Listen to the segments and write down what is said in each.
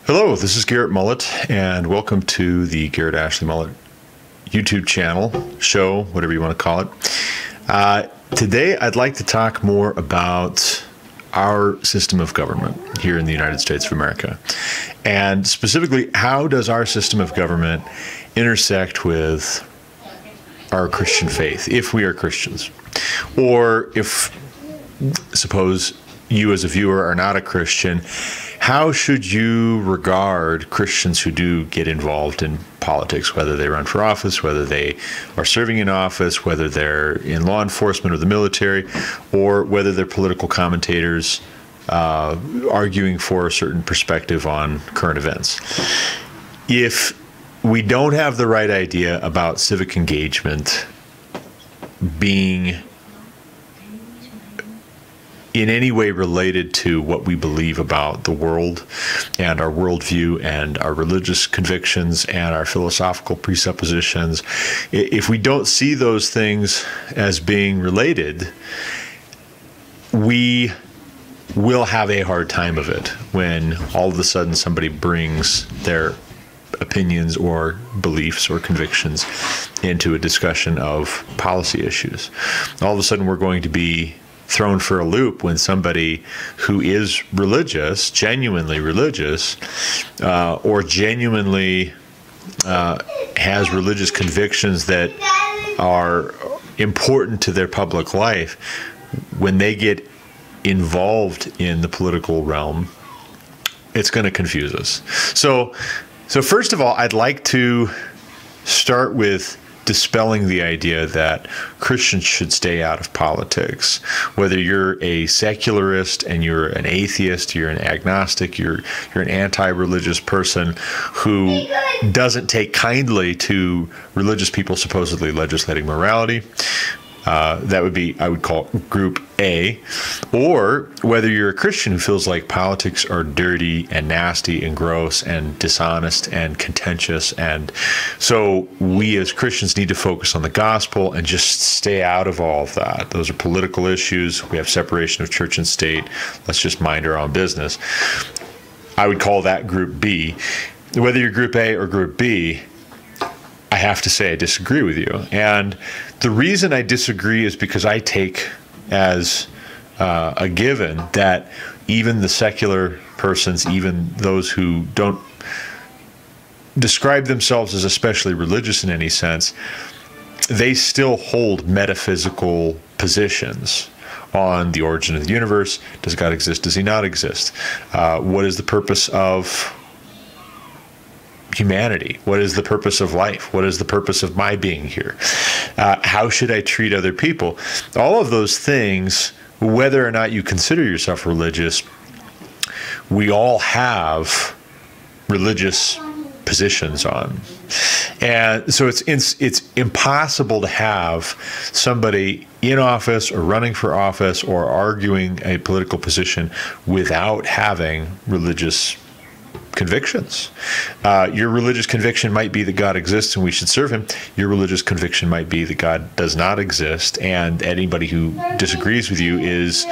Hello, this is Garrett Mullet, and welcome to the Garrett Ashley Mullet YouTube channel, show, whatever you want to call it. Today, I'd like to talk more about our system of government here in the United States of America. And specifically, how does our system of government intersect with our Christian faith, if we are Christians? Or if, suppose you as a viewer are not a Christian, how should you regard Christians who do get involved in politics, whether they run for office, whether they are serving in office, whether they're in law enforcement or the military, or whether they're political commentators arguing for a certain perspective on current events? If we don't have the right idea about civic engagement being in any way related to what we believe about the world and our worldview and our religious convictions and our philosophical presuppositions, if we don't see those things as being related, we will have a hard time of it when all of a sudden somebody brings their opinions or beliefs or convictions into a discussion of policy issues. All of a sudden we're going to be thrown for a loop when somebody who is religious, genuinely religious, or genuinely has religious convictions that are important to their public life, when they get involved in the political realm, it's going to confuse us. So first of all, I'd like to start with dispelling the idea that Christians should stay out of politics. Whether you're a secularist and you're an atheist, you're an agnostic, you're an anti-religious person who doesn't take kindly to religious people supposedly legislating morality, that would be, I would call group A. Or whether you're a Christian who feels like politics are dirty and nasty and gross and dishonest and contentious, and so we as Christians need to focus on the gospel and just stay out of all of that. Those are political issues. We have separation of church and state. Let's just mind our own business. I would call that group B. Whether you're group A or group B, I have to say I disagree with you. And the reason I disagree is because I take as a given that even the secular persons, even those who don't describe themselves as especially religious in any sense, they still hold metaphysical positions on the origin of the universe. Does God exist? Does he not exist? What is the purpose of humanity? What is the purpose of life? What is the purpose of my being here? How should I treat other people? All of those things, whether or not you consider yourself religious, we all have religious positions on. And so it's impossible to have somebody in office or running for office or arguing a political position without having religious convictions. Your religious conviction might be that God exists and we should serve him. Your religious conviction might be that God does not exist, and anybody who disagrees with you is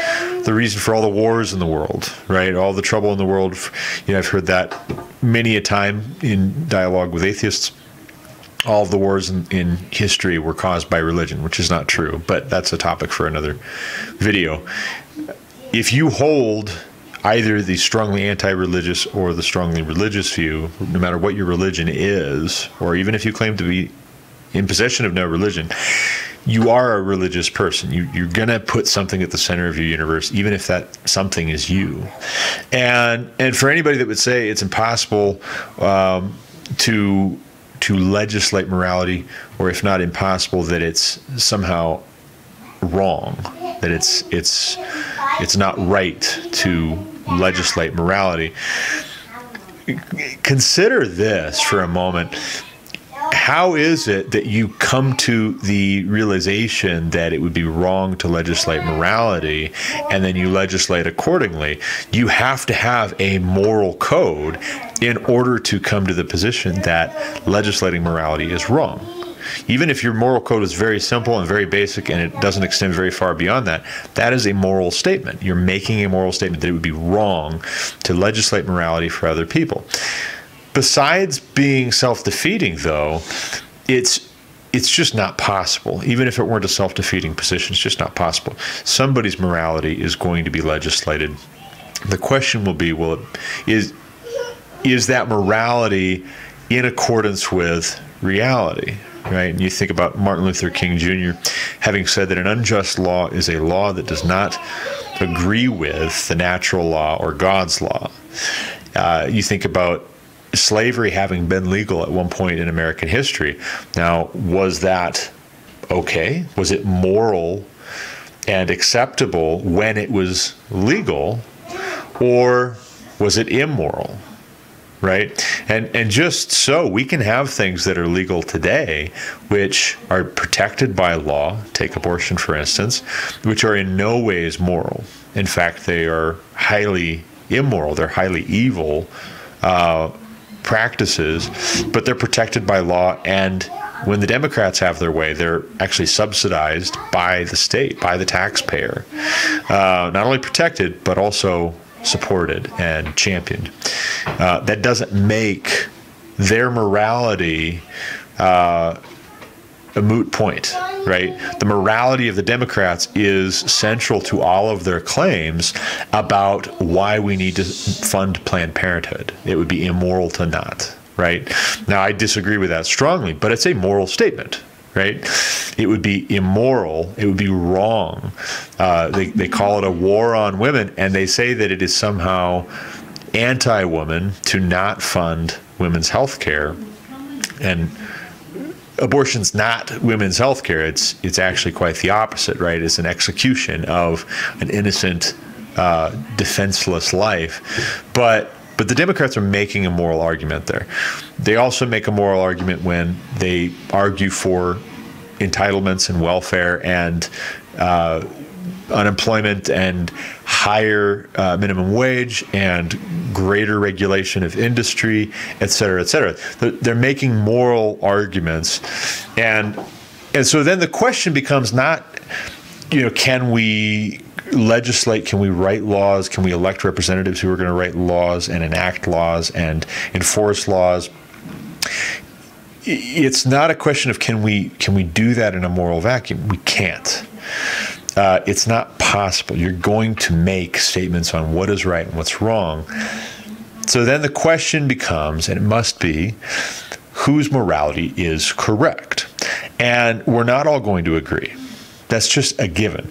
the reason for all the wars in the world, right? All the trouble in the world. You know, I've heard that many a time in dialogue with atheists. All of the wars in history were caused by religion, which is not true, but that's a topic for another video. If you hold either the strongly anti-religious or the strongly religious view, no matter what your religion is, or even if you claim to be in possession of no religion, you are a religious person. You're going to put something at the center of your universe, even if that something is you. And for anybody that would say it's impossible to legislate morality, or if not impossible, that it's somehow wrong, that it's not right to legislate morality. Consider this for a moment. How is it that you come to the realization that it would be wrong to legislate morality, and then you legislate accordingly? You have to have a moral code in order to come to the position that legislating morality is wrong. even if your moral code is very simple and very basic and it doesn't extend very far beyond that, that is a moral statement. You're making a moral statement that it would be wrong to legislate morality for other people. Besides being self-defeating, though, it's just not possible. Even if it weren't a self-defeating position, it's just not possible. Somebody's morality is going to be legislated. The question will be, is that morality in accordance with reality, right? And you think about Martin Luther King Jr. having said that an unjust law is a law that does not agree with the natural law or God's law. You think about slavery having been legal at one point in American history. Now, was that okay? Was it moral and acceptable when it was legal, or was it immoral? Right? And just so, we can have things that are legal today which are protected by law, take abortion for instance, which are in no ways moral. In fact, they are highly immoral. They're highly evil practices, but they're protected by law, and when the Democrats have their way, they're actually subsidized by the state, by the taxpayer. Not only protected, but also supported and championed. That doesn't make their morality a moot point, right? The morality of the Democrats is central to all of their claims about why we need to fund Planned Parenthood. It would be immoral to not, right? Now, I disagree with that strongly, but it's a moral statement, right? It would be immoral. It would be wrong. They call it a war on women, and they say that it is somehow anti-woman to not fund women's health care. And abortion's not women's health care. It's actually quite the opposite, right? It's an execution of an innocent, defenseless life. But the Democrats are making a moral argument there. They also make a moral argument when they argue for entitlements and welfare and unemployment and higher minimum wage and greater regulation of industry, et cetera, et cetera. They're making moral arguments. And so then the question becomes not, can we legislate, can we write laws, can we elect representatives who are going to write laws and enact laws and enforce laws? It's not a question of can we do that in a moral vacuum. We can't. It's not possible. You're going to make statements on what is right and what's wrong. So then the question becomes, and it must be, whose morality is correct? And we're not all going to agree. That's just a given.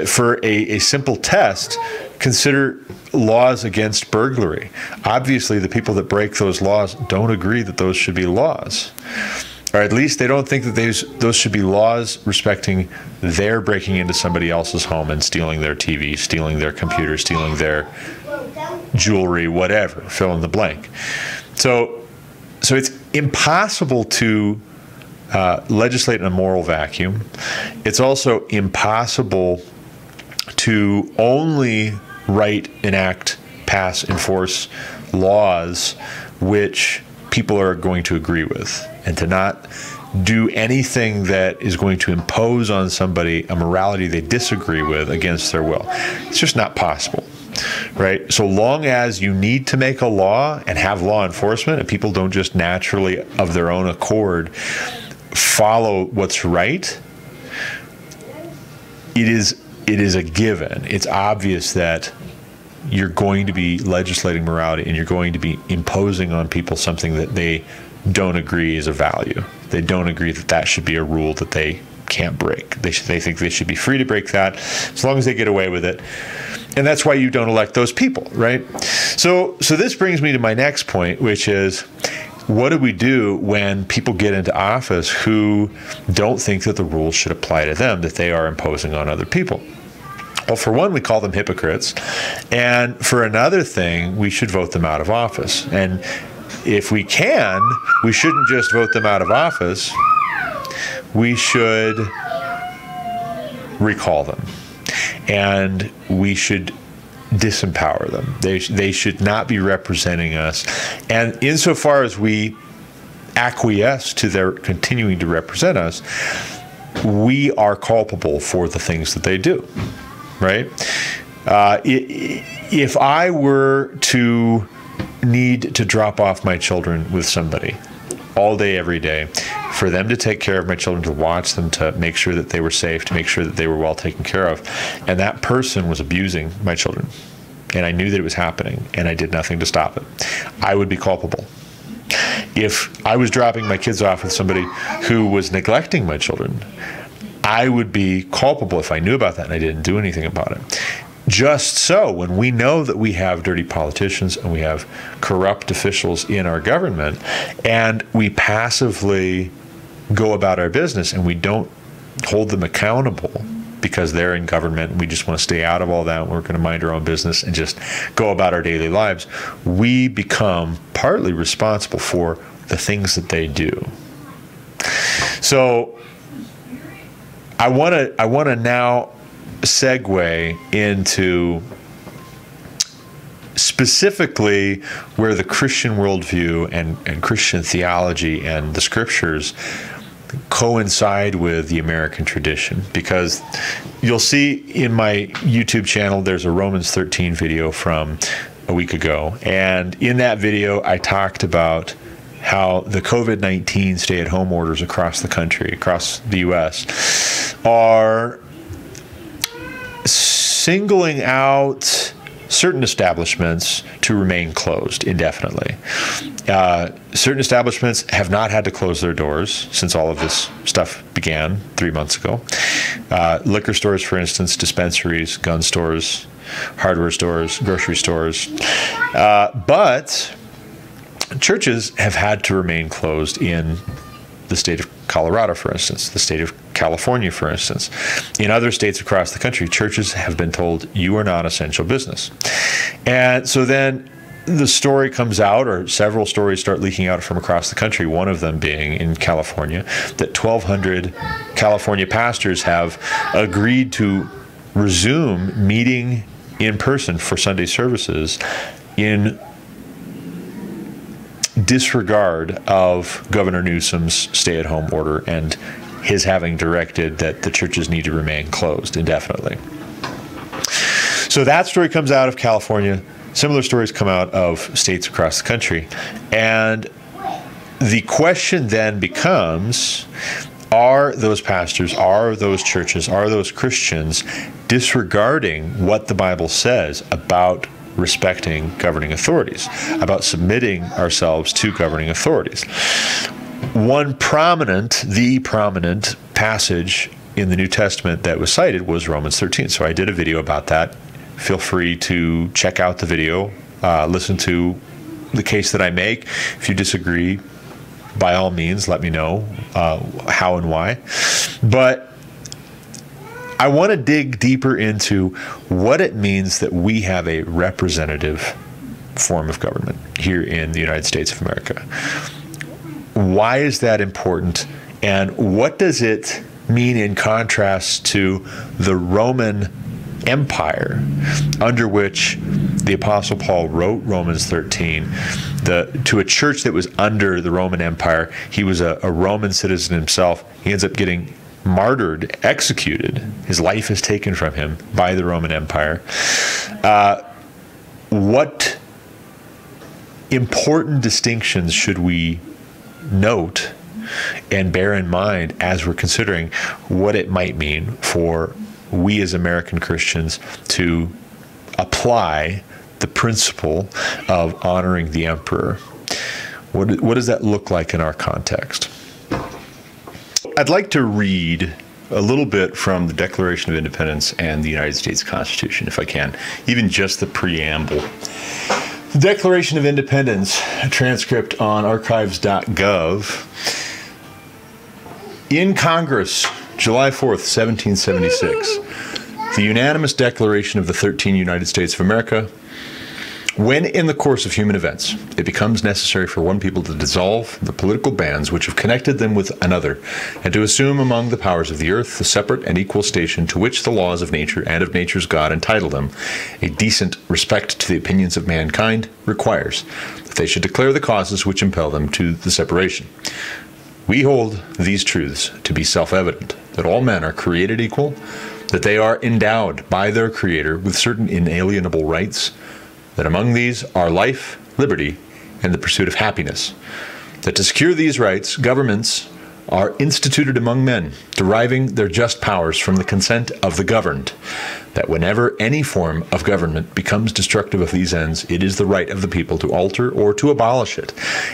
For a simple test, consider laws against burglary. Obviously, the people that break those laws don't agree that those should be laws. Or at least they don't think that those should be laws respecting their breaking into somebody else's home and stealing their TV, stealing their computer, stealing their jewelry, whatever, fill in the blank. So it's impossible to legislate in a moral vacuum. It's also impossible to only write, enact, pass, enforce laws which people are going to agree with, and to not do anything that is going to impose on somebody a morality they disagree with against their will. It's just not possible, right? So long as you need to make a law and have law enforcement, and people don't just naturally, of their own accord, follow what's right, it is a given. It's obvious that you're going to be legislating morality, and you're going to be imposing on people something that they don't agree is a value. They don't agree that that should be a rule that they can't break. They think they should be free to break that as long as they get away with it. And that's why you don't elect those people, right? So this brings me to my next point, which is, what do we do when people get into office who don't think that the rules should apply to them, that they are imposing on other people? Well, for one, we call them hypocrites. And for another thing, we should vote them out of office. And if we can, we shouldn't just vote them out of office. We should recall them. And we should disempower them. They should not be representing us. And insofar as we acquiesce to their continuing to represent us, we are culpable for the things that they do, right? If I were to need to drop off my children with somebody all day, every day, for them to take care of my children, to watch them, to make sure that they were safe, to make sure that they were well taken care of, and that person was abusing my children, and I knew that it was happening, and I did nothing to stop it, I would be culpable. If I was dropping my kids off with somebody who was neglecting my children, I would be culpable if I knew about that and I didn't do anything about it. Just so, when we know that we have dirty politicians and we have corrupt officials in our government, and we passively go about our business and we don't hold them accountable because they're in government and we just want to stay out of all that, we're going to mind our own business and just go about our daily lives, we become partly responsible for the things that they do. So I want to now segue into specifically where the Christian worldview and Christian theology and the scriptures coincide with the American tradition, because you'll see in my YouTube channel there's a Romans 13 video from a week ago, and in that video I talked about how the COVID-19 stay-at-home orders across the country, across the US, are singling out certain establishments to remain closed indefinitely. Certain establishments have not had to close their doors since all of this stuff began 3 months ago. Liquor stores, for instance, dispensaries, gun stores, hardware stores, grocery stores. But churches have had to remain closed in the state of Colorado, for instance, the state of California, for instance. In other states across the country, churches have been told, you are not essential business. And so then the story comes out, or several stories start leaking out from across the country, one of them being in California, that 1,200 California pastors have agreed to resume meeting in person for Sunday services in disregard of Governor Newsom's stay-at-home order and his having directed that the churches need to remain closed indefinitely. So that story comes out of California. Similar stories come out of states across the country. And the question then becomes, are those pastors, are those churches, are those Christians disregarding what the Bible says about respecting governing authorities, about submitting ourselves to governing authorities? One prominent, the prominent passage in the New Testament that was cited was Romans 13. So I did a video about that. Feel free to check out the video, listen to the case that I make. If you disagree, by all means, let me know how and why. But I want to dig deeper into what it means that we have a representative form of government here in the United States of America. Why is that important? And what does it mean in contrast to the Roman Empire, under which the Apostle Paul wrote Romans 13, to a church that was under the Roman Empire? He was a Roman citizen himself. He ends up getting martyred, executed. His life is taken from him by the Roman Empire. What important distinctions should we note and bear in mind as we're considering what it might mean for we as American Christians to apply the principle of honoring the emperor? What does that look like in our context? I'd like to read a little bit from the Declaration of Independence and the United States Constitution, if I can, even just the preamble. The Declaration of Independence, a transcript on archives.gov. In Congress, July 4th, 1776, the unanimous declaration of the 13 United States of America, When in the course of human events it becomes necessary for one people to dissolve the political bands which have connected them with another, and to assume among the powers of the earth the separate and equal station to which the laws of nature and of nature's God entitle them, a decent respect to the opinions of mankind requires that they should declare the causes which impel them to the separation. We hold these truths to be self-evident, that all men are created equal, that they are endowed by their Creator with certain inalienable rights, that among these are life, liberty, and the pursuit of happiness, that to secure these rights, governments are instituted among men, deriving their just powers from the consent of the governed, that whenever any form of government becomes destructive of these ends, it is the right of the people to alter or to abolish it,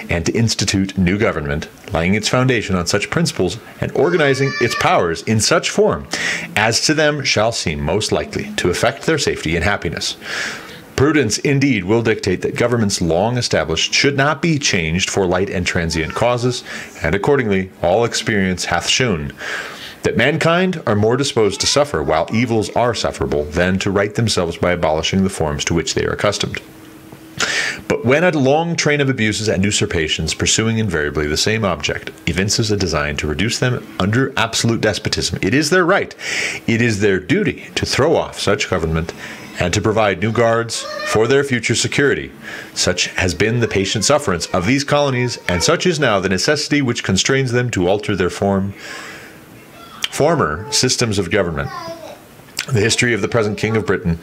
and to institute new government, laying its foundation on such principles and organizing its powers in such form as to them shall seem most likely to effect their safety and happiness. Prudence, indeed, will dictate that governments long established should not be changed for light and transient causes, and accordingly all experience hath shown that mankind are more disposed to suffer while evils are sufferable than to right themselves by abolishing the forms to which they are accustomed. But when a long train of abuses and usurpations, pursuing invariably the same object, evinces a design to reduce them under absolute despotism, it is their right, it is their duty to throw off such government and to provide new guards for their future security. Such has been the patient sufferance of these colonies, and such is now the necessity which constrains them to alter their former systems of government. The history of the present King of Britain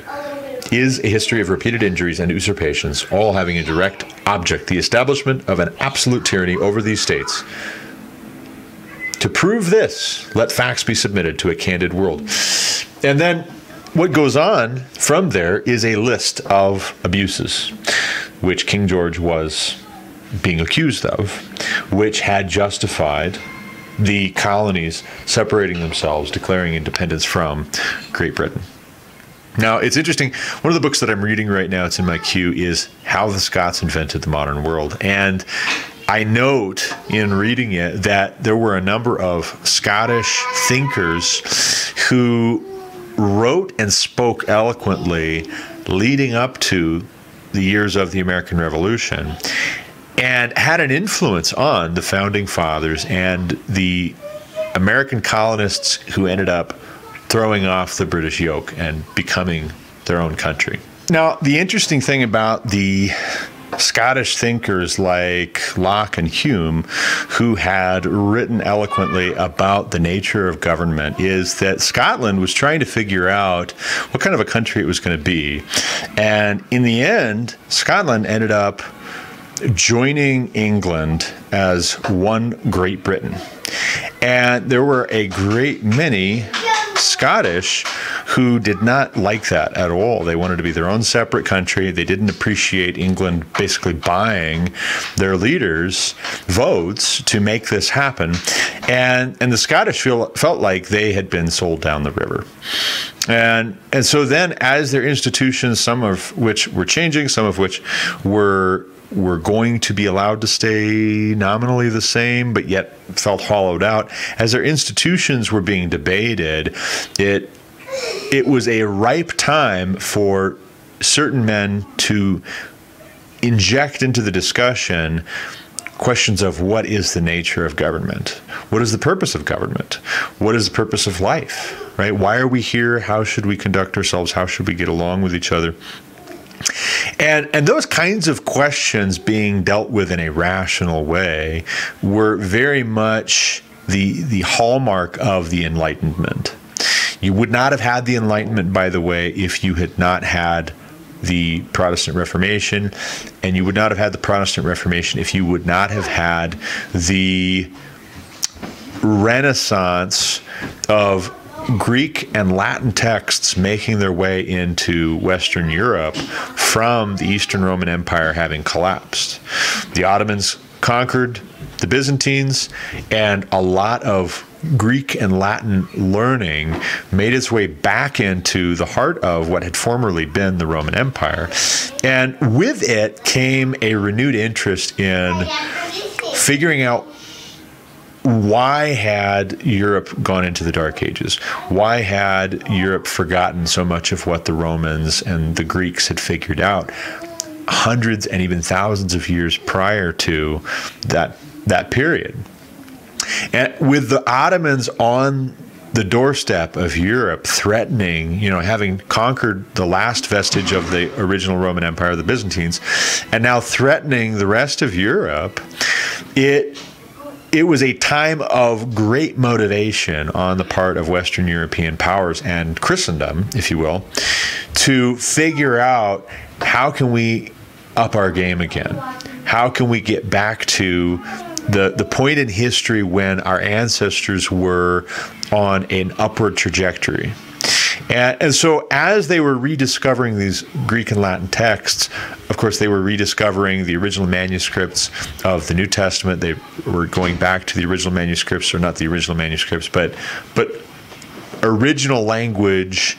is a history of repeated injuries and usurpations, all having a direct object, the establishment of an absolute tyranny over these states. To prove this, let facts be submitted to a candid world. And then what goes on from there is a list of abuses which King George was being accused of, which had justified the colonies separating themselves, declaring independence from Great Britain. Now, it's interesting. One of the books that I'm reading right now, it's in my queue, is How the Scots Invented the Modern World. And I note in reading it that there were a number of Scottish thinkers who wrote and spoke eloquently leading up to the years of the American Revolution and had an influence on the Founding Fathers and the American colonists who ended up throwing off the British yoke and becoming their own country. Now, the interesting thing about the Scottish thinkers like Locke and Hume, who had written eloquently about the nature of government, is that Scotland was trying to figure out what kind of a country it was going to be. And in the end, Scotland ended up joining England as one Great Britain. And there were a great many Scottish who did not like that at all. They wanted to be their own separate country. They didn't appreciate England basically buying their leaders' votes to make this happen. And the Scottish felt like they had been sold down the river. And so then as their institutions, some of which were changing, some of which were going to be allowed to stay nominally the same, but yet felt hollowed out. As their institutions were being debated, it was a ripe time for certain men to inject into the discussion questions of what is the nature of government? What is the purpose of government? What is the purpose of life? Right? Why are we here? How should we conduct ourselves? How should we get along with each other? And those kinds of questions being dealt with in a rational way were very much the hallmark of the Enlightenment. You would not have had the Enlightenment, by the way, if you had not had the Protestant Reformation, and you would not have had the Protestant Reformation if you would not have had the Renaissance of Greek and Latin texts making their way into Western Europe from the Eastern Roman Empire having collapsed. The Ottomans conquered the Byzantines, and a lot of Greek and Latin learning made its way back into the heart of what had formerly been the Roman Empire. And with it came a renewed interest in figuring out why had Europe gone into the Dark Ages? Why had Europe forgotten so much of what the Romans and the Greeks had figured out? hundreds and even thousands of years prior to that period. And with the Ottomans on the doorstep of Europe, threatening, having conquered the last vestige of the original Roman Empire, the Byzantines, and now threatening the rest of Europe, it was a time of great motivation on the part of Western European powers and Christendom, if you will, to figure out how can we up our game again? How can we get back to the point in history when our ancestors were on an upward trajectory? And so as they were rediscovering these Greek and Latin texts, of course, they were rediscovering the original manuscripts of the New Testament. They were going back to the original manuscripts, or not the original manuscripts, but original language,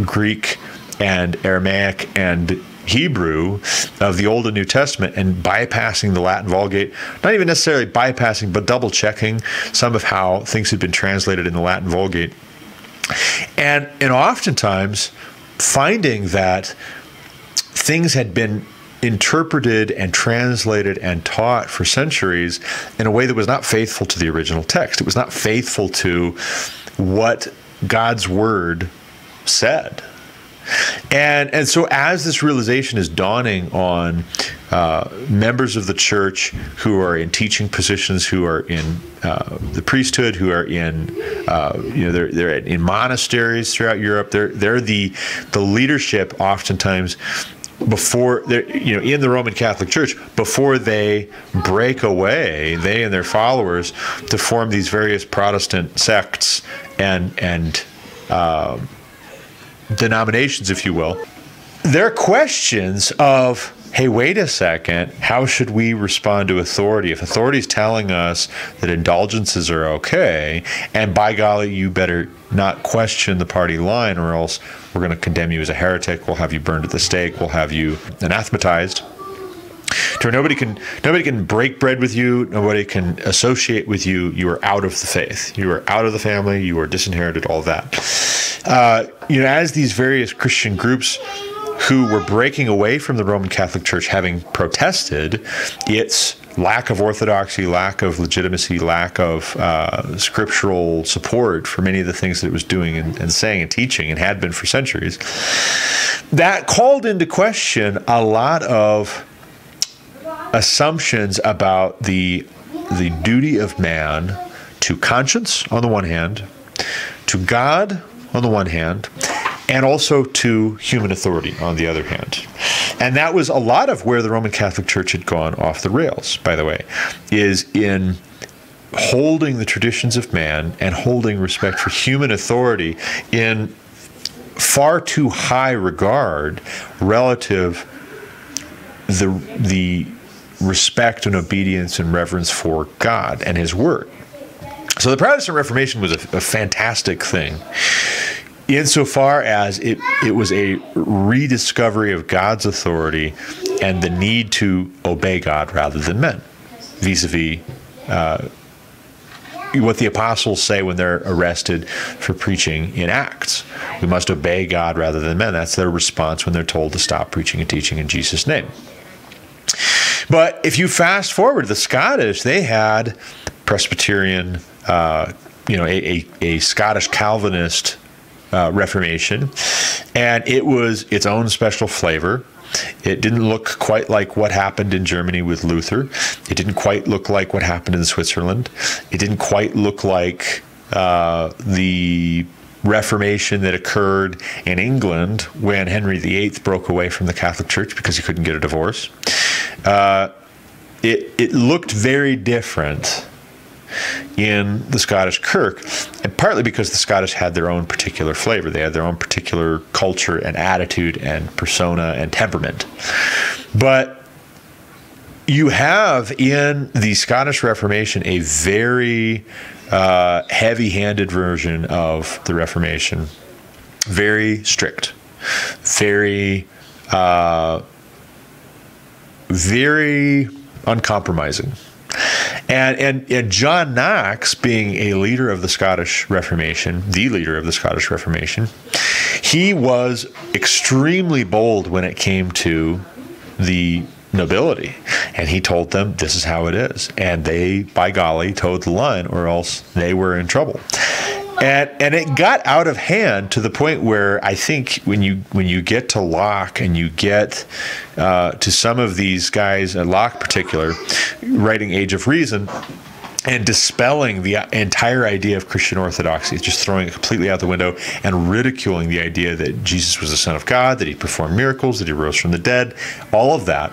Greek and Aramaic and Hebrew of the Old and New Testament, and bypassing the Latin Vulgate, not even necessarily bypassing, but double checking some of how things had been translated in the Latin Vulgate. And oftentimes finding that things had been interpreted and translated and taught for centuries in a way that was not faithful to the original text. It was not faithful to what God's word said. And so as this realization is dawning on members of the church who are in teaching positions, who are in the priesthood, who are in they're in monasteries throughout Europe, they're the leadership oftentimes before they're in the Roman Catholic Church, before they break away, they and their followers, to form these various Protestant sects and denominations, if you will. There are questions of, hey, wait a second, how should we respond to authority? If authority is telling us that indulgences are okay, and by golly, you better not question the party line, or else we're going to condemn you as a heretic, we'll have you burned at the stake, we'll have you anathematized. To where nobody can break bread with you, nobody can associate with you, you are out of the faith. You are out of the family, you are disinherited, all of that. As these various Christian groups who were breaking away from the Roman Catholic Church, having protested its lack of orthodoxy, lack of legitimacy, lack of scriptural support for many of the things that it was doing and saying and teaching, and had been for centuries, that called into question a lot of assumptions about the duty of man to conscience on the one hand, to God on the one hand, and also to human authority on the other hand. And that was a lot of where the Roman Catholic Church had gone off the rails, by the way, is in holding the traditions of man and holding respect for human authority in far too high regard relative the respect and obedience and reverence for God and his word. So the Protestant Reformation was a fantastic thing, insofar as it was a rediscovery of God's authority and the need to obey God rather than men, vis-a-vis what the apostles say when they're arrested for preaching in Acts. We must obey God rather than men. That's their response when they're told to stop preaching and teaching in Jesus' name. But if you fast forward, the Scottish, they had Presbyterian, a Scottish Calvinist Reformation, and it was its own special flavor. It didn't look quite like what happened in Germany with Luther. It didn't quite look like what happened in Switzerland. It didn't quite look like the Reformation that occurred in England when Henry VIII broke away from the Catholic Church because he couldn't get a divorce. It looked very different in the Scottish Kirk, and partly because the Scottish had their own particular flavor. They had their own particular culture and attitude and persona and temperament. But you have in the Scottish Reformation a very heavy-handed version of the Reformation. Very strict. Very uncompromising. And John Knox, being a leader of the Scottish Reformation, the leader of the Scottish Reformation, he was extremely bold when it came to the nobility. And he told them, this is how it is. And they, by golly, towed the line, or else they were in trouble. And it got out of hand to the point where I think when you get to Locke and you get to some of these guys, Locke in particular, writing Age of Reason, and dispelling the entire idea of Christian orthodoxy, just throwing it completely out the window and ridiculing the idea that Jesus was the Son of God, that he performed miracles, that he rose from the dead, all of that.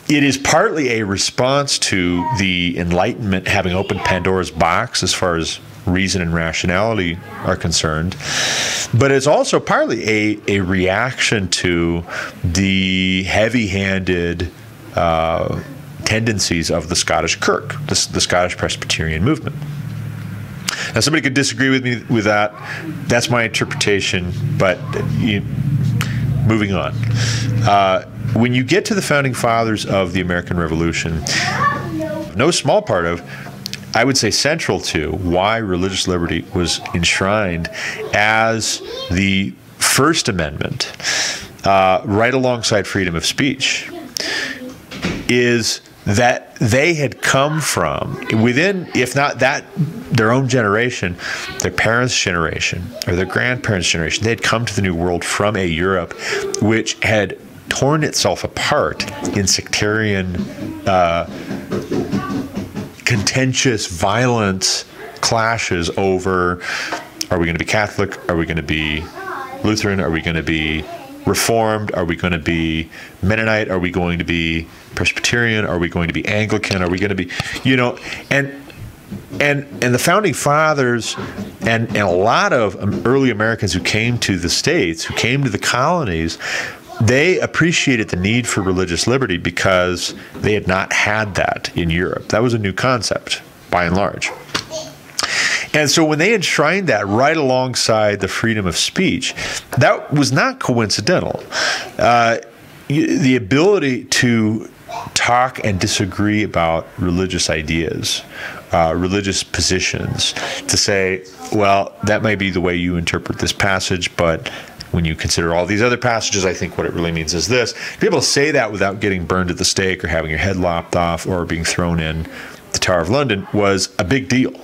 It is partly a response to the Enlightenment having opened Pandora's box as far as reason and rationality are concerned, but it's also partly a reaction to the heavy-handed tendencies of the Scottish Kirk, the Scottish Presbyterian movement. Now, somebody could disagree with me with that. That's my interpretation, but moving on. When you get to the founding fathers of the American Revolution, no small part of, I would say central to, why religious liberty was enshrined as the First Amendment, right alongside freedom of speech, is that they had come from within, if not that, their own generation, their parents' generation, or their grandparents' generation. They had come to the New World from a Europe which had torn itself apart in sectarian, contentious, violent clashes over, are we going to be Catholic? Are we going to be Lutheran? Are we going to be Reformed? Are we going to be Mennonite? Are we going to be Presbyterian? Are we going to be Anglican? Are we going to be, and the founding fathers and a lot of early Americans who came to the States, who came to the colonies, they appreciated the need for religious liberty because they had not had that in Europe. That was a new concept, by and large. And so when they enshrined that right alongside the freedom of speech, that was not coincidental. The ability to talk and disagree about religious ideas, religious positions, to say, well, that may be the way you interpret this passage, but when you consider all these other passages, I think what it really means is this. To be able to say that without getting burned at the stake or having your head lopped off or being thrown in the Tower of London was a big deal.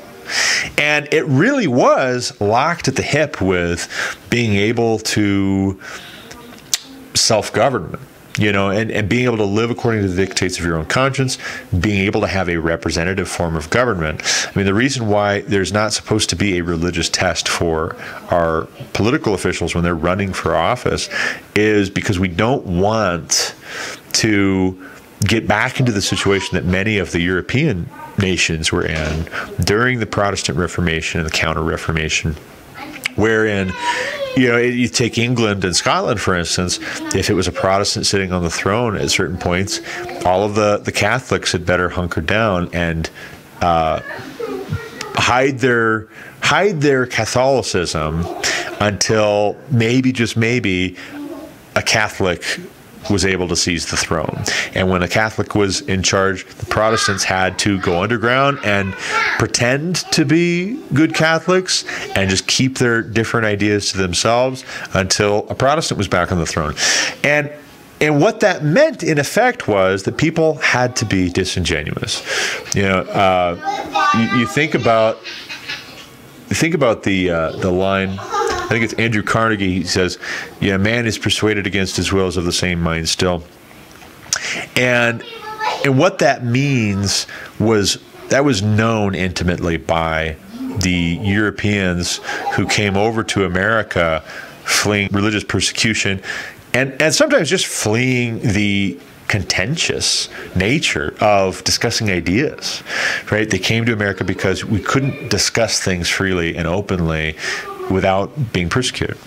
And it really was locked at the hip with being able to self-government, and being able to live according to the dictates of your own conscience, being able to have a representative form of government. I mean, the reason why there's not supposed to be a religious test for our political officials when they're running for office is because we don't want to get back into the situation that many of the European nations were in during the Protestant Reformation and the Counter-Reformation, wherein, you take England and Scotland, for instance, if it was a Protestant sitting on the throne at certain points, all of the Catholics had better hunker down and hide their Catholicism until maybe, just maybe, a Catholic was able to seize the throne. And when a Catholic was in charge, the Protestants had to go underground and pretend to be good Catholics and just keep their different ideas to themselves until a Protestant was back on the throne. And what that meant, in effect, was that people had to be disingenuous. You think about the line. I think it's Andrew Carnegie. He says, "Yeah, man is persuaded against his will is of the same mind still." And what that means was that was known intimately by the Europeans who came over to America, fleeing religious persecution, and sometimes just fleeing the contentious nature of discussing ideas, right? They came to America because we couldn't discuss things freely and openly without being persecuted.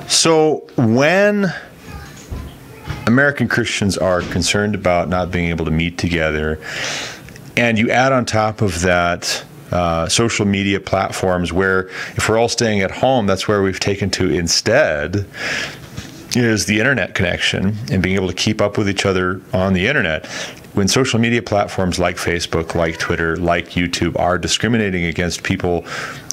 So when American Christians are concerned about not being able to meet together, and you add on top of that social media platforms where if we're all staying at home, that's where we've taken to instead, is the internet connection and being able to keep up with each other on the internet. When social media platforms like Facebook, like Twitter, like YouTube are discriminating against people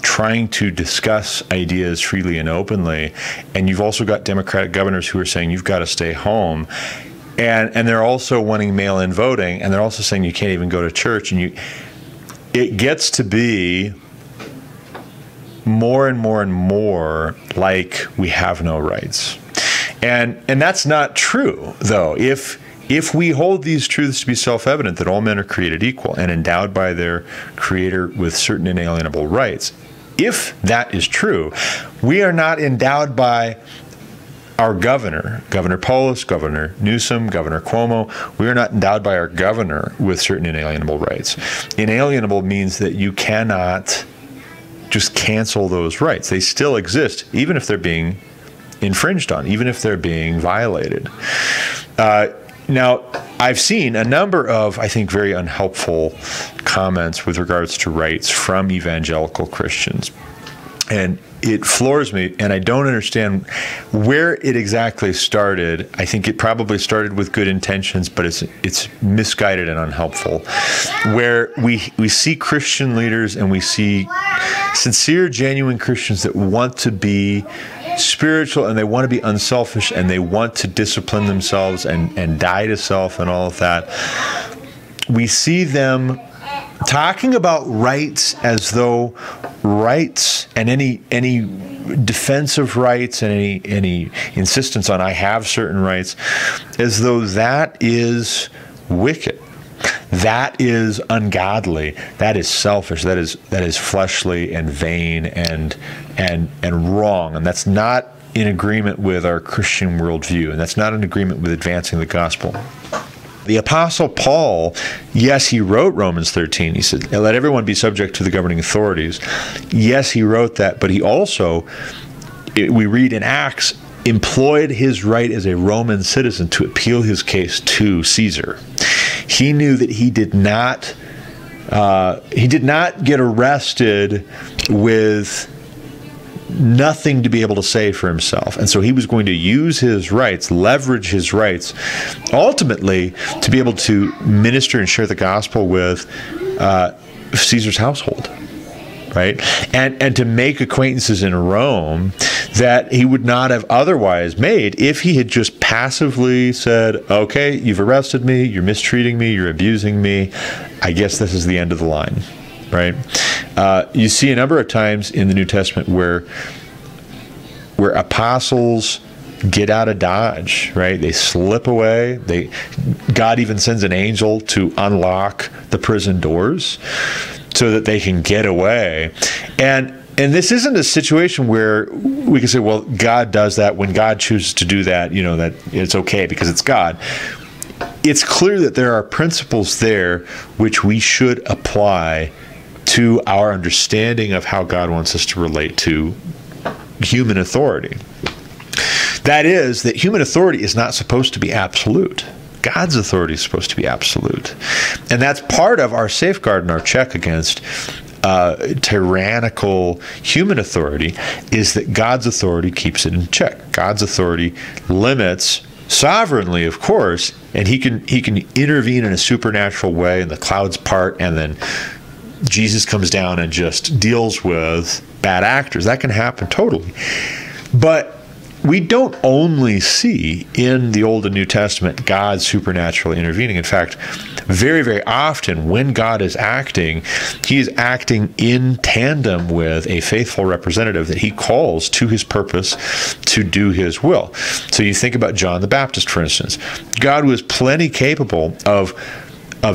trying to discuss ideas freely and openly, and you've also got Democratic governors who are saying you've got to stay home, and they're also wanting mail-in voting, and they're also saying you can't even go to church, and it gets to be more and more and more like we have no rights. And that's not true, though. If we hold these truths to be self-evident, that all men are created equal and endowed by their Creator with certain inalienable rights, if that is true, we are not endowed by our governor, Governor Polis, Governor Newsom, Governor Cuomo. We are not endowed by our governor with certain inalienable rights. Inalienable means that you cannot just cancel those rights. They still exist, even if they're being infringed on, even if they're being violated. Now, I've seen a number of, I think, very unhelpful comments with regards to rights from evangelical Christians. And it floors me, and I don't understand where it exactly started. I think it probably started with good intentions, but it's misguided and unhelpful. Where we see Christian leaders and we see sincere, genuine Christians that want to be spiritual and they want to be unselfish and they want to discipline themselves and die to self and all of that. We see them talking about rights as though rights and any defense of rights and any insistence on I have certain rights as though that is wicked. That is ungodly. That is selfish. That is fleshly and vain and wrong. And that's not in agreement with our Christian worldview. And that's not in agreement with advancing the gospel. The Apostle Paul, yes, he wrote Romans 13. He said, let everyone be subject to the governing authorities. Yes, he wrote that, but he also, we read in Acts, employed his right as a Roman citizen to appeal his case to Caesar. He knew that he did not get arrested with nothing to be able to say for himself. And so he was going to use his rights, leverage his rights, ultimately to be able to minister and share the gospel with Caesar's household. Right? And to make acquaintances in Rome that he would not have otherwise made if he had just passively said, okay, you've arrested me, you're mistreating me, you're abusing me, I guess this is the end of the line. Right? You see a number of times in the New Testament where apostles get out of Dodge, right? They slip away. God even sends an angel to unlock the prison doors so that they can get away. And this isn't a situation where we can say, well, God does that. When God chooses to do that, that it's okay because it's God. It's clear that there are principles there which we should apply to our understanding of how God wants us to relate to human authority. That is, that human authority is not supposed to be absolute. God's authority is supposed to be absolute. And that's part of our safeguard and our check against tyrannical human authority, is that God's authority keeps it in check. God's authority limits sovereignly, of course, and he can intervene in a supernatural way, and the clouds part, and then Jesus comes down and just deals with bad actors. That can happen totally. But we don't only see in the Old and New Testament God supernaturally intervening. In fact, very, very often when God is acting, he is acting in tandem with a faithful representative that he calls to his purpose to do his will. So you think about John the Baptist, for instance. God was plenty capable of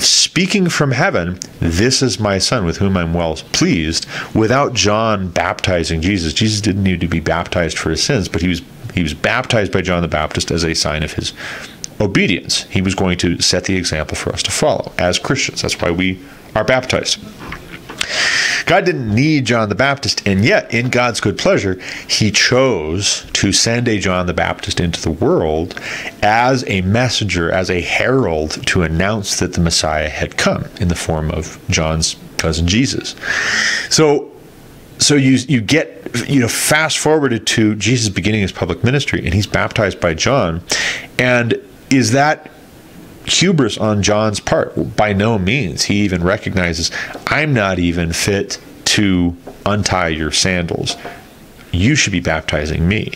speaking from heaven, this is my son with whom I'm well pleased, without John baptizing Jesus. Jesus didn't need to be baptized for his sins, but he was baptized by John the Baptist as a sign of his obedience. He was going to set the example for us to follow as Christians. That's why we are baptized. God didn't need John the Baptist, and yet, in God's good pleasure, he chose to send a John the Baptist into the world as a messenger, as a herald, to announce that the Messiah had come in the form of John's cousin Jesus. So So you get, fast forwarded to Jesus beginning his public ministry, and he's baptized by John. And is that hubris on John's part? By no means. He even recognizes, I'm not even fit to untie your sandals. You should be baptizing me.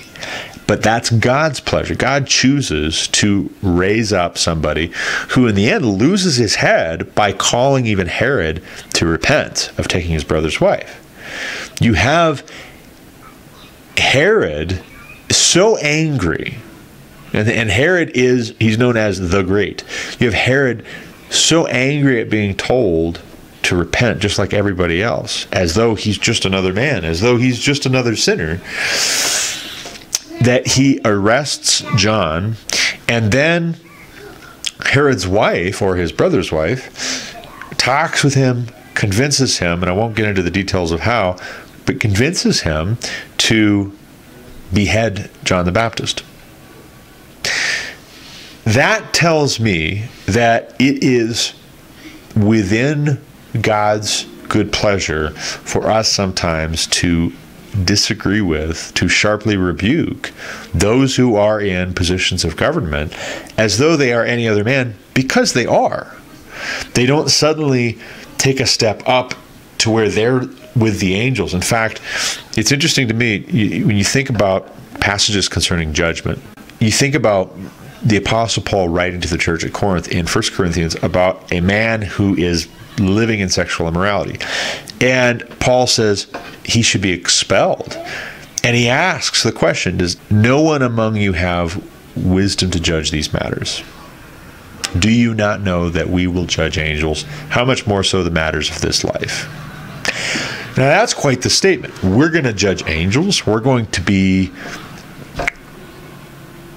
But that's God's pleasure. God chooses to raise up somebody who in the end loses his head by calling even Herod to repent of taking his brother's wife. You have Herod so angry, and Herod he's known as the Great. You have Herod so angry at being told to repent just like everybody else, as though he's just another man, as though he's just another sinner, that he arrests John. And then Herod's wife, or his brother's wife, talks with him, convinces him, and I won't get into the details of how, but convinces him to behead John the Baptist. That tells me that it is within God's good pleasure for us sometimes to disagree with, to sharply rebuke those who are in positions of government as though they are any other man, because they are. They don't suddenly take a step up to where they're with the angels. In fact, it's interesting to me, when you think about passages concerning judgment, you think about the Apostle Paul writing to the church at Corinth in 1 Corinthians about a man who is living in sexual immorality. And Paul says he should be expelled. And he asks the question, does no one among you have wisdom to judge these matters? Do you not know that we will judge angels? How much more so the matters of this life? Now that's quite the statement. We're going to judge angels. We're going to be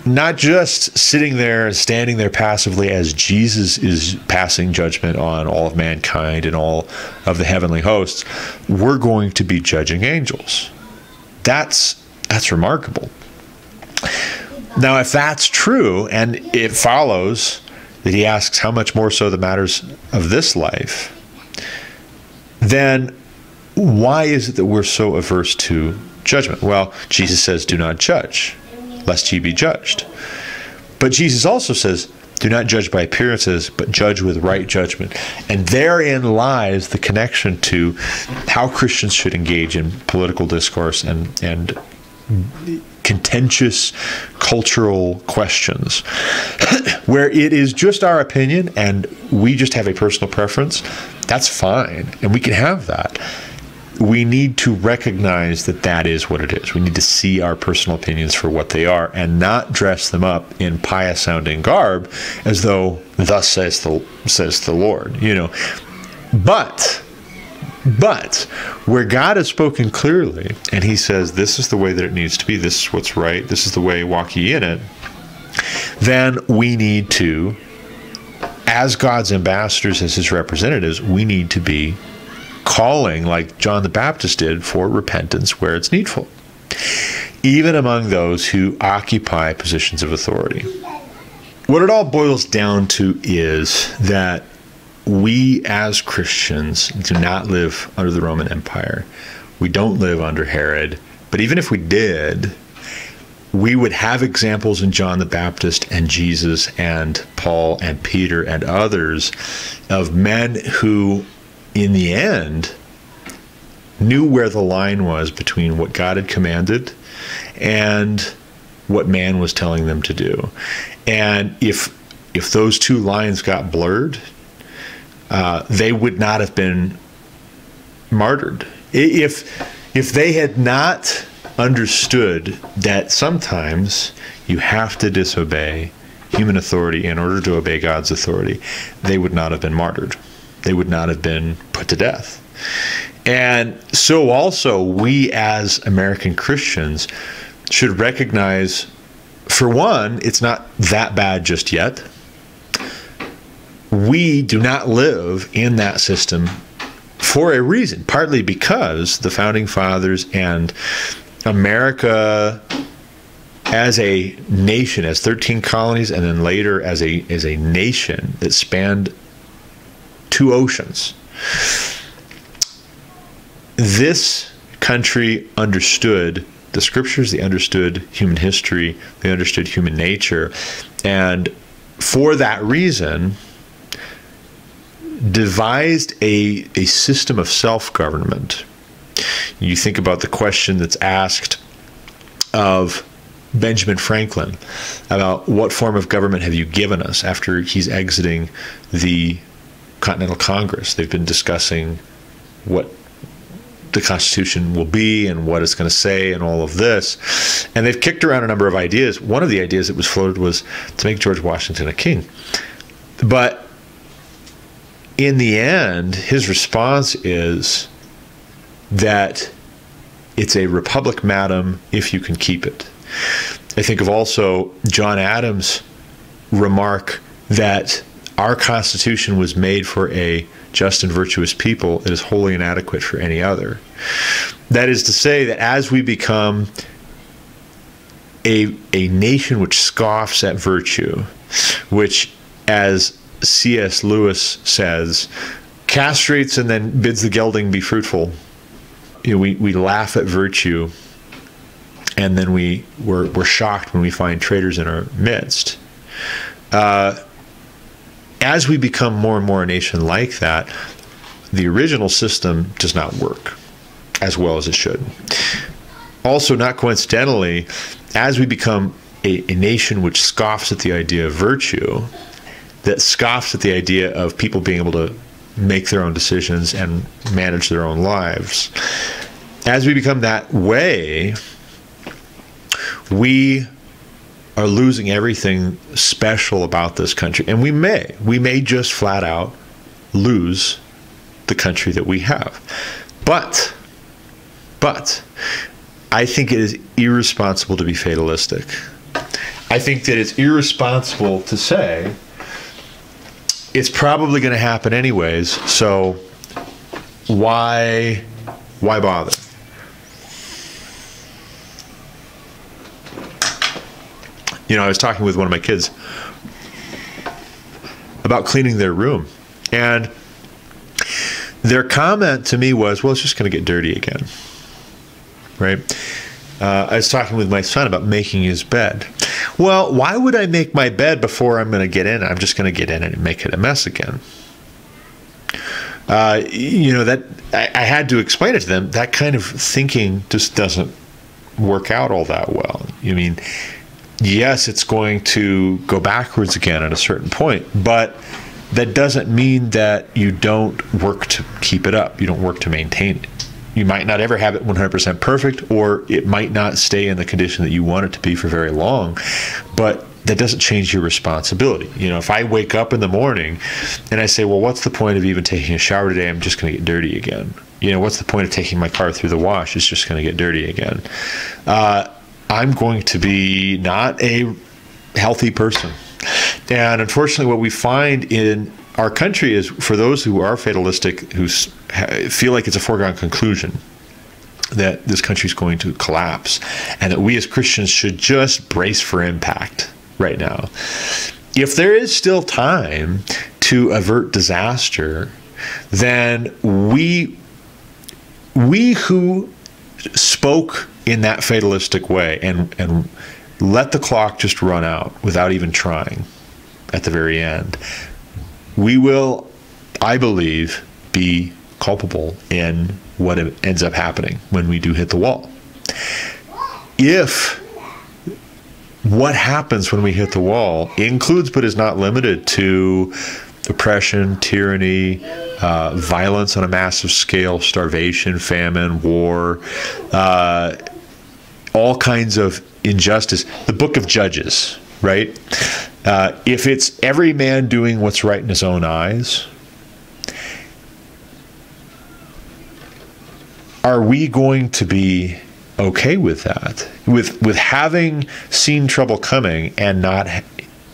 not just sitting there, standing there passively as Jesus is passing judgment on all of mankind and all of the heavenly hosts. We're going to be judging angels. That's remarkable. Now, if that's true, and it follows that he asks how much more so the matters of this life, then why is it that we're so averse to judgment? Well, Jesus says, do not judge, lest ye be judged. But Jesus also says, do not judge by appearances, but judge with right judgment. And therein lies the connection to how Christians should engage in political discourse and contentious cultural questions, where it is just our opinion and we just have a personal preference. That's fine, and we can have that. We need to recognize that that is what it is. We need to see our personal opinions for what they are and not dress them up in pious-sounding garb as though, thus says the Lord, But where God has spoken clearly, and he says, this is the way that it needs to be, this is what's right, this is the way, walk ye in it, then we need to, as God's ambassadors, as his representatives, we need to be calling, like John the Baptist did, for repentance where it's needful, even among those who occupy positions of authority. What it all boils down to is that we as Christians do not live under the Roman Empire. We don't live under Herod. But even if we did, we would have examples in John the Baptist and Jesus and Paul and Peter and others of men who, in the end, knew where the line was between what God had commanded and what man was telling them to do. And if those two lines got blurred, they would not have been martyred. If they had not understood that sometimes you have to disobey human authority in order to obey God's authority, they would not have been martyred. They would not have been put to death. And so also we as American Christians should recognize, for one, it's not that bad just yet. We do not live in that system for a reason, partly because the Founding Fathers and America as a nation, as 13 colonies, and then later as a nation that spanned 2 oceans. This country understood the scriptures, they understood human history, they understood human nature, and for that reason devised a system of self-government. You think about the question that's asked of Benjamin Franklin about what form of government have you given us after he's exiting the Continental Congress. They've been discussing what the Constitution will be and what it's going to say and all of this. And they've kicked around a number of ideas. One of the ideas that was floated was to make George Washington a king. But in the end, his response is that it's a republic, madam, if you can keep it. I think of also John Adams' remark that our Constitution was made for a just and virtuous people. It is wholly inadequate for any other. That is to say that as we become a nation which scoffs at virtue, which, as C.S. Lewis says, castrates and then bids the gelding be fruitful. You know, we laugh at virtue, and then we're shocked when we find traitors in our midst. As we become more and more a nation like that, the original system does not work as well as it should. Also, not coincidentally, as we become a nation which scoffs at the idea of virtue, that scoffs at the idea of people being able to make their own decisions and manage their own lives, as we become that way, we are losing everything special about this country. And we may just flat out lose the country that we have. But I think it is irresponsible to be fatalistic. I think that it's irresponsible to say it's probably going to happen anyways, so why bother? You know, I was talking with one of my kids about cleaning their room, and their comment to me was, well, it's just going to get dirty again, right? I was talking with my son about making his bed. Well, why would I make my bed before I'm going to get in? I'm just going to get in it and make it a mess again. You know, that I had to explain it to them. That kind of thinking just doesn't work out all that well. I mean, yes, it's going to go backwards again at a certain point, but that doesn't mean that you don't work to keep it up. You don't work to maintain it. You might not ever have it 100% perfect, or it might not stay in the condition that you want it to be for very long, but that doesn't change your responsibility. You know, if I wake up in the morning and I say, well, what's the point of even taking a shower today? I'm just going to get dirty again. You know, what's the point of taking my car through the wash? It's just going to get dirty again. I'm going to be not a healthy person. And unfortunately, what we find in our country is, for those who are fatalistic, who feel like it's a foregone conclusion that this country is going to collapse, and that we as Christians should just brace for impact right now. If there is still time to avert disaster, then we who spoke in that fatalistic way and let the clock just run out without even trying at the very end, we will, I believe, be culpable in what ends up happening when we do hit the wall. If what happens when we hit the wall includes but is not limited to oppression, tyranny, violence on a massive scale, starvation, famine, war, all kinds of injustice. The book of Judges, right? If it's every man doing what's right in his own eyes, are we going to be okay with that? With having seen trouble coming and not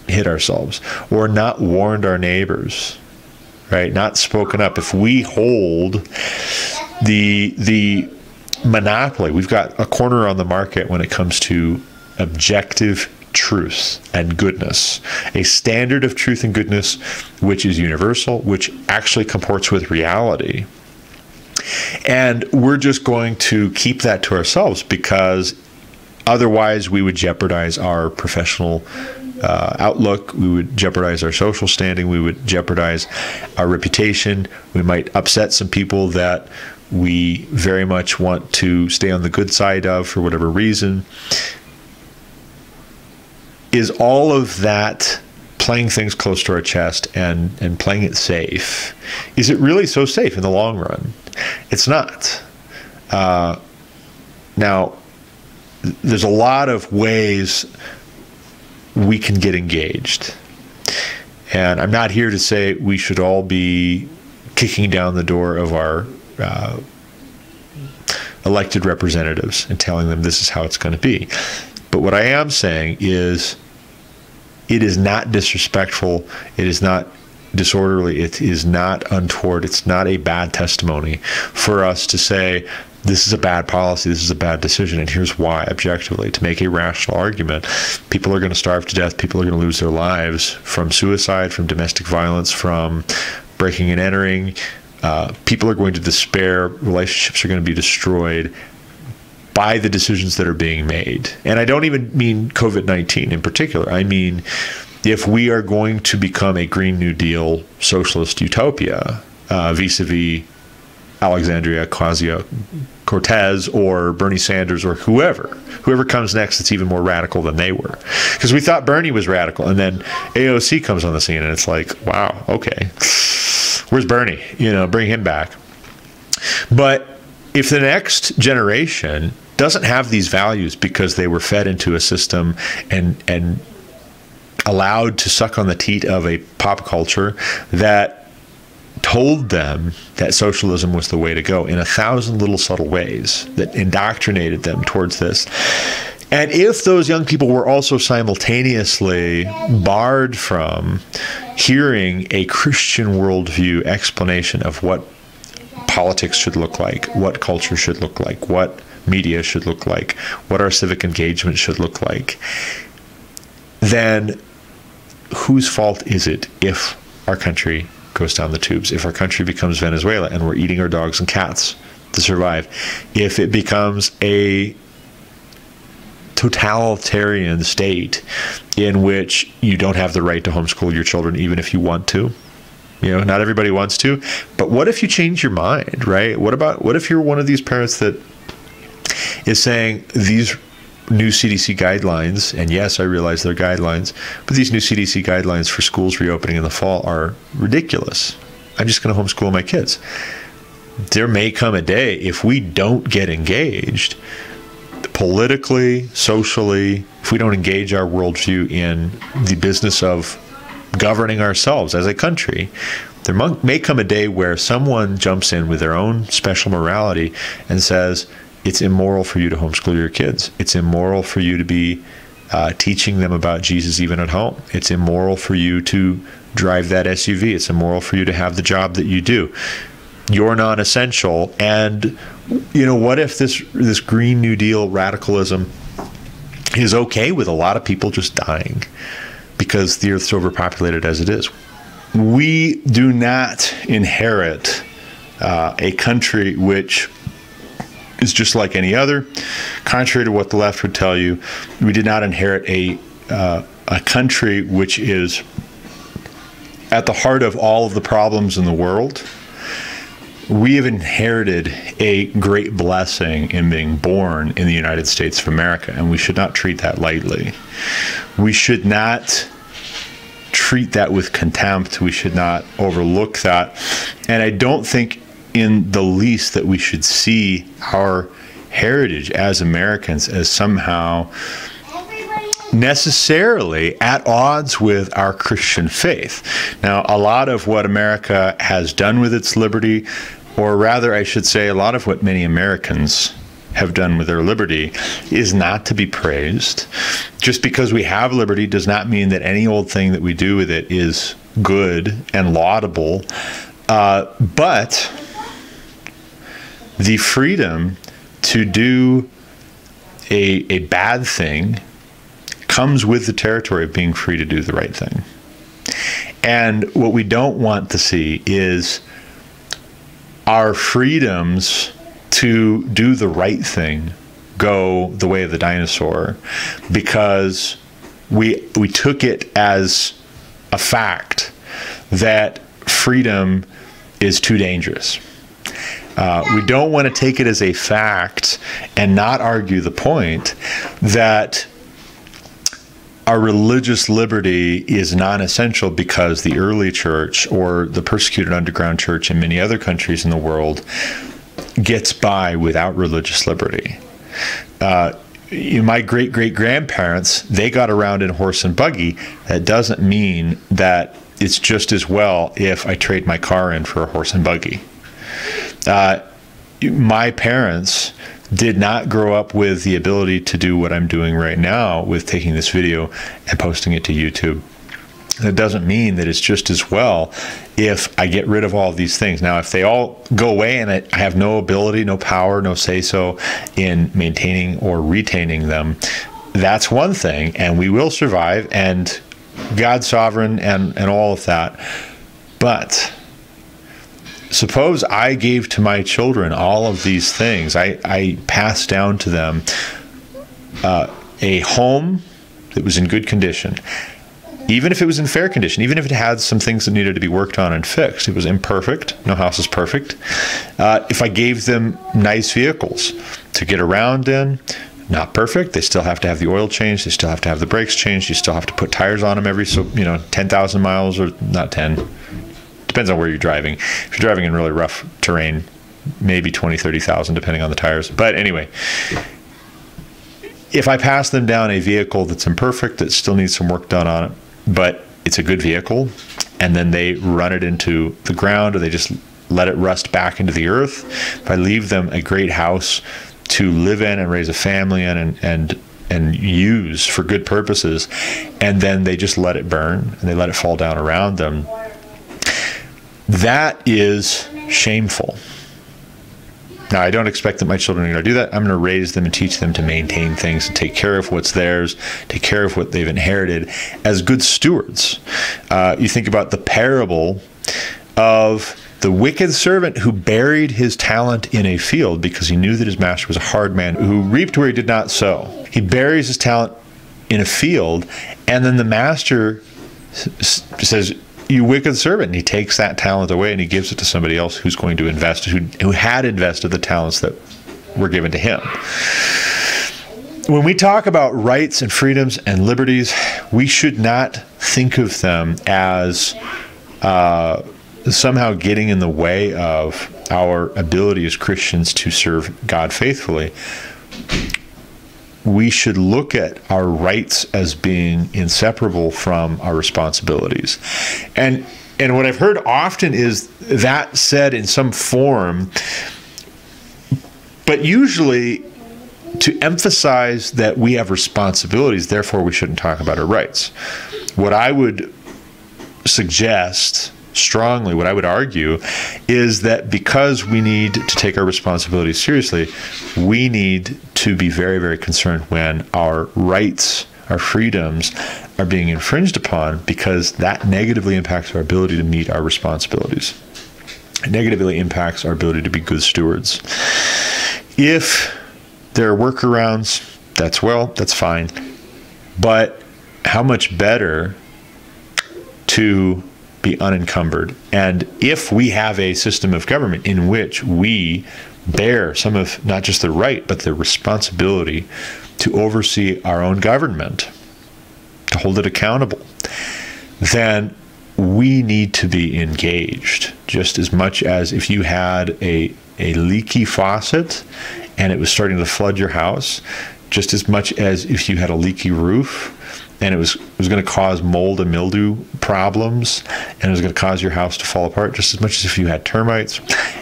hit ourselves, or not warned our neighbors, right? Not spoken up. If we hold the monopoly, we've got a corner on the market when it comes to objective truth and goodness, a standard of truth and goodness which is universal, which actually comports with reality. And we're just going to keep that to ourselves, because otherwise we would jeopardize our professional outlook, we would jeopardize our social standing, we would jeopardize our reputation, we might upset some people that we very much want to stay on the good side of for whatever reason. Is all of that playing things close to our chest and playing it safe, is it really so safe in the long run? It's not. Now, there's a lot of ways we can get engaged. And I'm not here to say we should all be kicking down the door of our elected representatives and telling them this is how it's going to be. But what I am saying is, it is not disrespectful, it is not disorderly, it is not untoward, it's not a bad testimony for us to say, this is a bad policy, this is a bad decision, and here's why, objectively, to make a rational argument. People are going to starve to death, people are going to lose their lives from suicide, from domestic violence, from breaking and entering. People are going to despair, relationships are going to be destroyed by the decisions that are being made. And I don't even mean COVID-19 in particular. I mean, if we are going to become a Green New Deal socialist utopia, vis-a-vis Alexandria Ocasio-Cortez or Bernie Sanders or whoever comes next that's even more radical than they were. Because we thought Bernie was radical, and then AOC comes on the scene, and it's like, wow, okay, where's Bernie? Bring him back. But if the next generation doesn't have these values because they were fed into a system and allowed to suck on the teat of a pop culture that told them that socialism was the way to go in 1,000 little subtle ways, that indoctrinated them towards this. And if those young people were also simultaneously barred from hearing a Christian worldview explanation of what politics should look like, what culture should look like, what media should look like, what our civic engagement should look like, then whose fault is it if our country goes down the tubes, if our country becomes Venezuela and we're eating our dogs and cats to survive, if it becomes a totalitarian state in which you don't have the right to homeschool your children even if you want to? Not everybody wants to, but what if you change your mind, right? What if you're one of these parents that is saying these new CDC guidelines, and yes, I realize they're guidelines, but these new CDC guidelines for schools reopening in the fall are ridiculous. I'm just going to homeschool my kids. There may come a day, if we don't get engaged politically, socially, if we don't engage our worldview in the business of governing ourselves as a country, there may come a day where someone jumps in with their own special morality and says, it's immoral for you to homeschool your kids. It's immoral for you to be teaching them about Jesus even at home. It's immoral for you to drive that SUV. It's immoral for you to have the job that you do. You're non-essential. And, what if this Green New Deal radicalism is okay with a lot of people just dying because the Earth's overpopulated as it is? We do not inherit a country which is just like any other. Contrary to what the left would tell you, we did not inherit a country which is at the heart of all of the problems in the world. We have inherited a great blessing in being born in the United States of America, and we should not treat that lightly. We should not treat that with contempt. We should not overlook that. And I don't think in the least that we should see our heritage as Americans as somehow necessarily at odds with our Christian faith. Now, a lot of what America has done with its liberty, or rather I should say a lot of what many Americans have done with their liberty, is not to be praised. Just because we have liberty does not mean that any old thing that we do with it is good and laudable. But the freedom to do a bad thing comes with the territory of being free to do the right thing. And what we don't want to see is our freedoms to do the right thing go the way of the dinosaur, because we took it as a fact that freedom is too dangerous. We don't want to take it as a fact and not argue the point that our religious liberty is non-essential because the early church or the persecuted underground church in many other countries in the world gets by without religious liberty. My great-great-grandparents, they got around in horse and buggy. That doesn't mean that it's just as well if I trade my car in for a horse and buggy. My parents did not grow up with the ability to do what I'm doing right now with taking this video and posting it to YouTube. That doesn't mean that it's just as well if I get rid of all of these things. Now, if they all go away and I have no ability, no power, no say-so in maintaining or retaining them, that's one thing, and we will survive, and God's sovereign and all of that. But suppose I gave to my children all of these things. I passed down to them a home that was in good condition. Even if it was in fair condition, even if it had some things that needed to be worked on and fixed. It was imperfect. No house is perfect. If I gave them nice vehicles to get around in, not perfect. They still have to have the oil changed. They still have to have the brakes changed. You still have to put tires on them every, 10,000 miles, or not 10. Depends on where you're driving. If you're driving in really rough terrain, maybe 20, 30,000, depending on the tires. But anyway, if I pass them down a vehicle that's imperfect, that still needs some work done on it, but it's a good vehicle, and then they run it into the ground, or they just let it rust back into the earth, if I leave them a great house to live in and raise a family in and use for good purposes, and then they just let it burn and they let it fall down around them, that is shameful. Now, I don't expect that my children are going to do that. I'm going to raise them and teach them to maintain things, to take care of what's theirs, take care of what they've inherited as good stewards. You think about the parable of the wicked servant who buried his talent in a field because he knew that his master was a hard man who reaped where he did not sow. He buries his talent in a field, and then the master says, "You wicked servant," and he takes that talent away and he gives it to somebody else who's going to invest, who had invested the talents that were given to him. When we talk about rights and freedoms and liberties, we should not think of them as somehow getting in the way of our ability as Christians to serve God faithfully. We should look at our rights as being inseparable from our responsibilities. And what I've heard often is that said in some form, but usually to emphasize that we have responsibilities, therefore we shouldn't talk about our rights. What I would suggest strongly, what I would argue, is that because we need to take our responsibilities seriously, we need to be very, very concerned when our rights, our freedoms are being infringed upon, because that negatively impacts our ability to meet our responsibilities. It negatively impacts our ability to be good stewards. If there are workarounds, that's fine. But how much better to be unencumbered? And if we have a system of government in which we bear some of not just the right, but the responsibility to oversee our own government, to hold it accountable, then we need to be engaged just as much as if you had a leaky faucet and it was starting to flood your house, just as much as if you had a leaky roof and it was going to cause mold and mildew problems, and it was going to cause your house to fall apart, just as much as if you had termites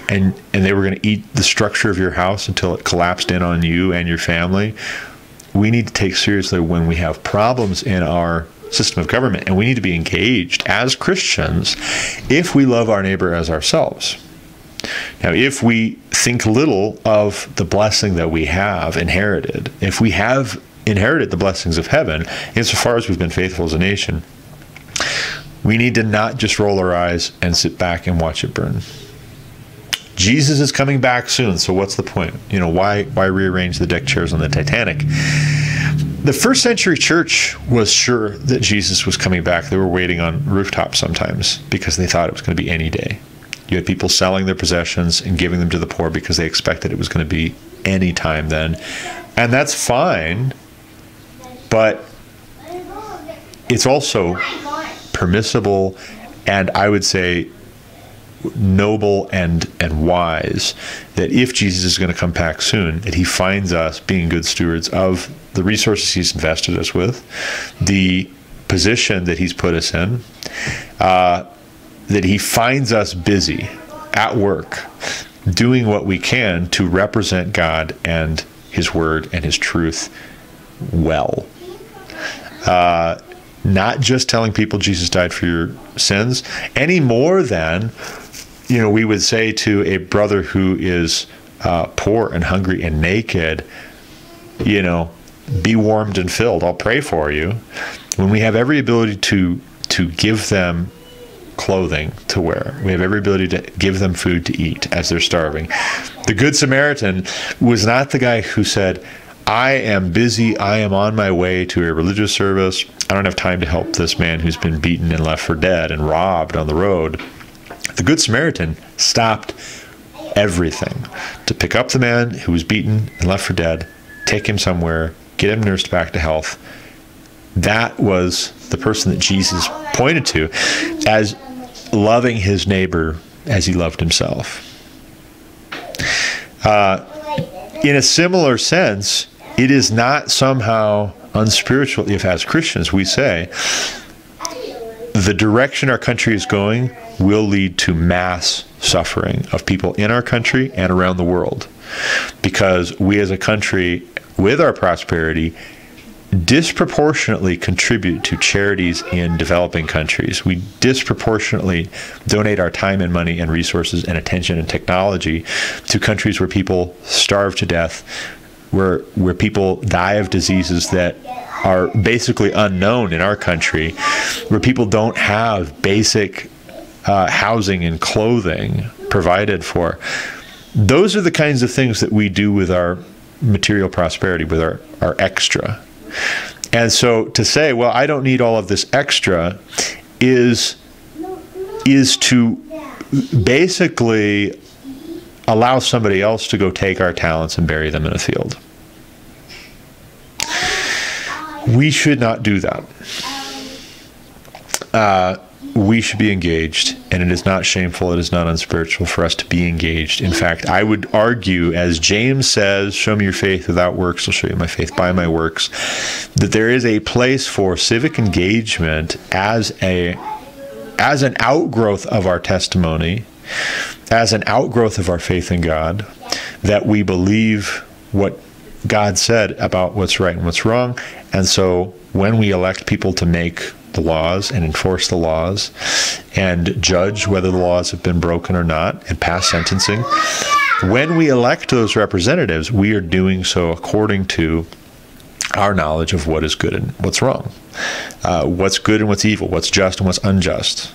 and they were going to eat the structure of your house until it collapsed in on you and your family. We need to take seriously when we have problems in our system of government, and we need to be engaged as Christians if we love our neighbor as ourselves. Now, if we think little of the blessing that we have inherited, if we have inherited the blessings of heaven, insofar as we've been faithful as a nation, we need to not just roll our eyes and sit back and watch it burn. Jesus is coming back soon, so what's the point? Why rearrange the deck chairs on the Titanic? The first century church was sure that Jesus was coming back. They were waiting on rooftops sometimes because they thought it was going to be any day. You had people selling their possessions and giving them to the poor because they expected it was going to be any time then. And that's fine, but it's also permissible and I would say noble and wise that if Jesus is going to come back soon, that he finds us being good stewards of the resources he's invested us with, the position that he's put us in, that he finds us busy at work, doing what we can to represent God and his word and his truth well. Not just telling people Jesus died for your sins, any more than, we would say to a brother who is poor and hungry and naked, be warmed and filled. I'll pray for you. When we have every ability to give them clothing to wear, we have every ability to give them food to eat as they're starving. The Good Samaritan was not the guy who said, I am busy, I am on my way to a religious service, I don't have time to help this man who's been beaten and left for dead and robbed on the road. The Good Samaritan stopped everything to pick up the man who was beaten and left for dead, take him somewhere, get him nursed back to health. That was the person that Jesus pointed to as loving his neighbor as he loved himself. In a similar sense, it is not somehow unspiritual if, as Christians, we say the direction our country is going will lead to mass suffering of people in our country and around the world, because we as a country, with our prosperity, disproportionately contribute to charities in developing countries. We disproportionately donate our time and money and resources and attention and technology to countries where people starve to death, where people die of diseases that are basically unknown in our country, where people don't have basic housing and clothing provided for. Those are the kinds of things that we do with our material prosperity, with our extra. And so to say, well, I don't need all of this extra is to basically allow somebody else to go take our talents and bury them in a field. We should not do that. We should be engaged, and it is not shameful, it is not unspiritual for us to be engaged. In fact, I would argue, as James says, show me your faith without works, I'll show you my faith by my works, that there is a place for civic engagement as an outgrowth of our testimony, as an outgrowth of our faith in God, that we believe what God said about what's right and what's wrong. And so when we elect people to make the laws and enforce the laws and judge whether the laws have been broken or not and pass sentencing, when we elect those representatives, we are doing so according to our knowledge of what is good and what's wrong, what's good and what's evil, what's just and what's unjust.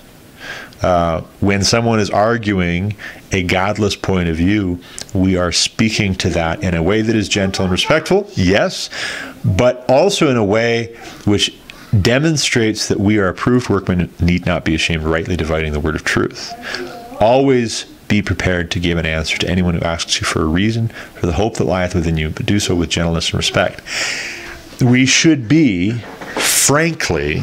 When someone is arguing a godless point of view, we are speaking to that in a way that is gentle and respectful, yes, but also in a way which demonstrates that we are approved workmen, need not be ashamed, rightly dividing the word of truth. Always be prepared to give an answer to anyone who asks you for a reason, for the hope that lieth within you, but do so with gentleness and respect. We should be, frankly,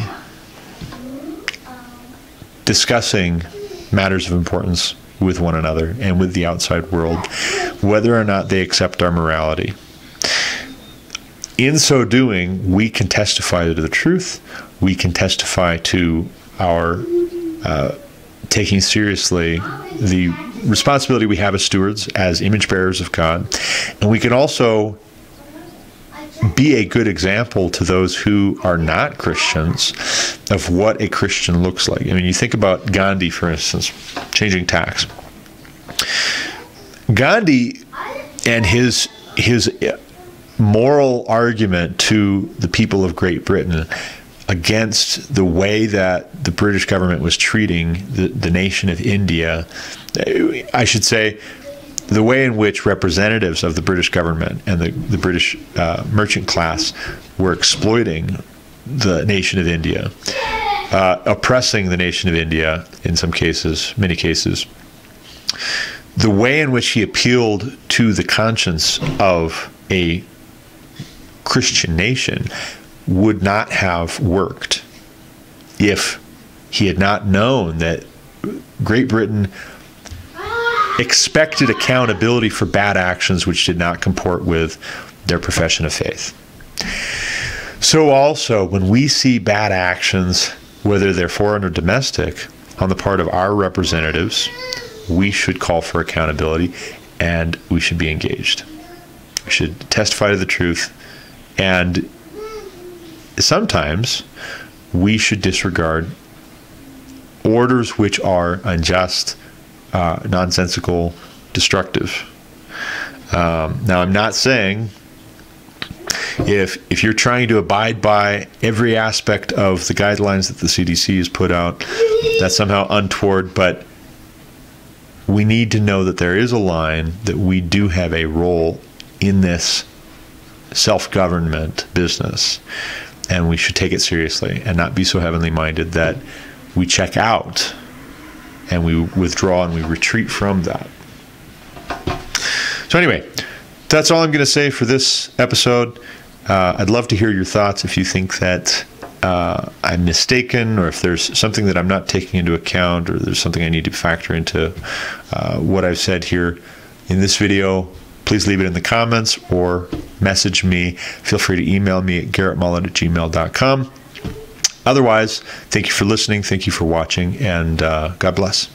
discussing matters of importance with one another and with the outside world, whether or not they accept our morality. In so doing, we can testify to the truth. We can testify to our taking seriously the responsibility we have as stewards, as image bearers of God. And we can also be a good example to those who are not Christians of what a Christian looks like. I mean, you think about Gandhi, for instance, changing Tacks. Gandhi and his moral argument to the people of Great Britain against the way that the British government was treating the nation of India, I should say, the way in which representatives of the British government and the British merchant class were exploiting the nation of India, oppressing the nation of India in some cases, many cases, the way in which he appealed to the conscience of a Christian nation would not have worked if he had not known that Great Britain expected accountability for bad actions which did not comport with their profession of faith. So also, when we see bad actions, whether they're foreign or domestic, on the part of our representatives, we should call for accountability and we should be engaged. We should testify to the truth, and sometimes we should disregard orders which are unjust, nonsensical, destructive. Now, I'm not saying if you're trying to abide by every aspect of the guidelines that the CDC has put out, that's somehow untoward, but we need to know that there is a line, that we do have a role in this self-government business, and we should take it seriously and not be so heavenly minded that we check out and we withdraw and we retreat from that. So anyway, that's all I'm going to say for this episode. I'd love to hear your thoughts if you think that I'm mistaken, or if there's something that I'm not taking into account, or there's something I need to factor into what I've said here in this video. Please leave it in the comments or message me. Feel free to email me at garrettmullen@gmail.com. Otherwise, thank you for listening, thank you for watching, and God bless.